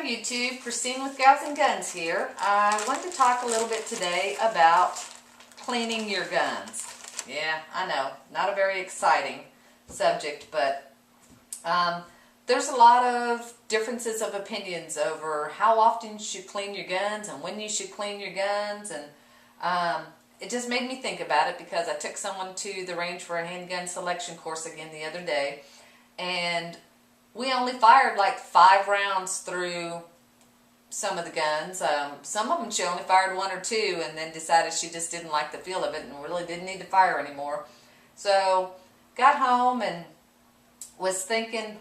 YouTube, Christine with Gals and Guns here. I wanted to talk a little bit today about cleaning your guns. Yeah, I know, not a very exciting subject, but there's a lot of differences of opinions over how often you should clean your guns and when you should clean your guns, and it just made me think about it because I took someone to the range for a handgun selection course again the other day, and we only fired like 5 rounds through some of the guns. Some of them she only fired 1 or 2 and then decided she just didn't like the feel of it and really didn't need to fire anymore. So got home and was thinking,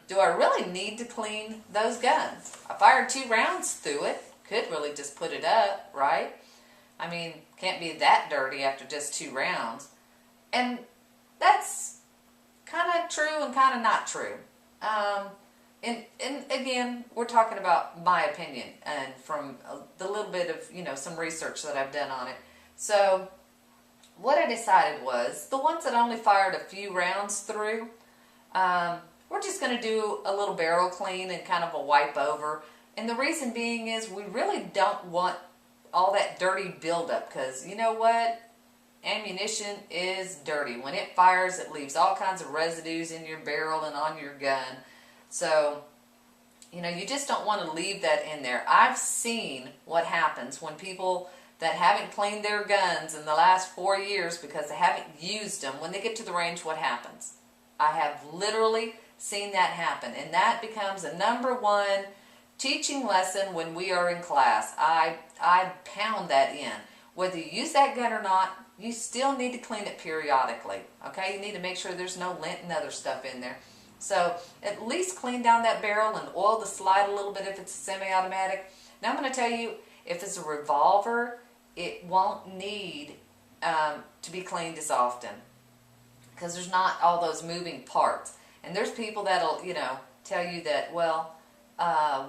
do I really need to clean those guns? I fired 2 rounds through it. Could really just put it up, right? I mean, can't be that dirty after just 2 rounds. And that's kind of true and kind of not true. And again, we're talking about my opinion and from the little bit of, some research that I've done on it. So what I decided was the ones that only fired a few rounds through, we're just going to do a little barrel clean and kind of a wipe over. And the reason being is we really don't want all that dirty buildup, because you know what? Ammunition is dirty. When it fires, it leaves all kinds of residues in your barrel and on your gun. So, you just don't want to leave that in there. I've seen what happens when people that haven't cleaned their guns in the last 4 years because they haven't used them, when they get to the range, what happens? I have literally seen that happen, and that becomes a #1 teaching lesson when we are in class. I pound that in. Whether you use that gun or not, you still need to clean it periodically, okay? You need to make sure there's no lint and other stuff in there. So at least clean down that barrel and oil the slide a little bit if it's a semi-automatic. Now I'm going to tell you, if it's a revolver, it won't need to be cleaned as often because there's not all those moving parts. And there's people that'll, tell you that, well,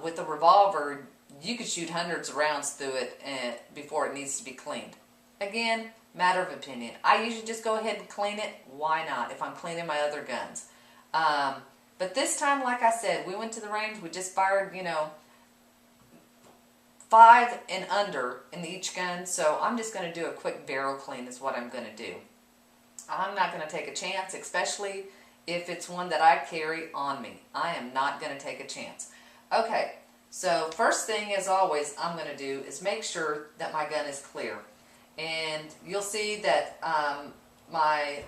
with a revolver, you could shoot hundreds of rounds through it before it needs to be cleaned. Again, matter of opinion. I usually just go ahead and clean it. Why not if I'm cleaning my other guns? But this time, like I said, we went to the range. We just fired, 5 and under in each gun. So I'm just going to do a quick barrel clean is what I'm going to do. I'm not going to take a chance, especially if it's one that I carry on me. I am not going to take a chance. Okay, so first thing, as always, I'm going to do is make sure that my gun is clear. And you'll see that my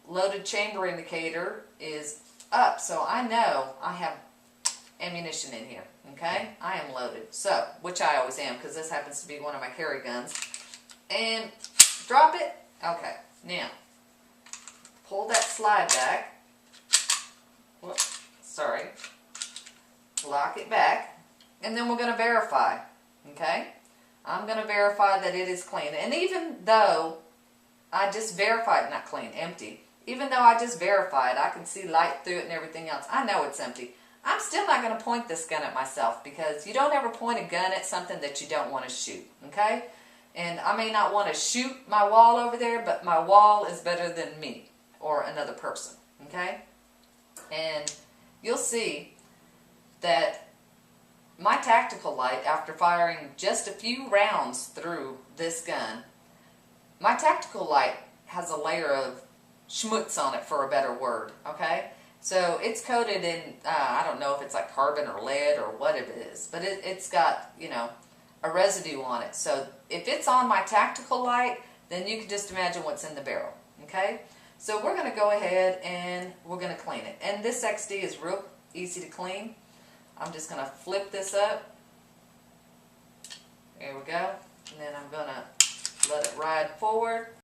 loaded chamber indicator is up, so I know I have ammunition in here, okay? I am loaded, so, which I always am, because this happens to be one of my carry guns. And drop it. Okay, now, pull that slide back. Whoops, sorry. Lock it back, and then we're going to verify, okay? I'm going to verify that it is clean. And even though I just verified, not clean, empty, even though I just verified, I can see light through it and everything else, I know it's empty. I'm still not going to point this gun at myself, because you don't ever point a gun at something that you don't want to shoot, okay? And I may not want to shoot my wall over there, but my wall is better than me or another person, okay? And you'll see that my tactical light, after firing just a few rounds through this gun, my tactical light has a layer of schmutz on it, for a better word, okay? So it's coated in, I don't know if it's like carbon or lead or what it is, but it's got, a residue on it. So if it's on my tactical light, then you can just imagine what's in the barrel, okay? So we're going to go ahead and we're going to clean it. And this XD is real easy to clean. I'm just going to flip this up. There we go. And then I'm going to let it ride forward.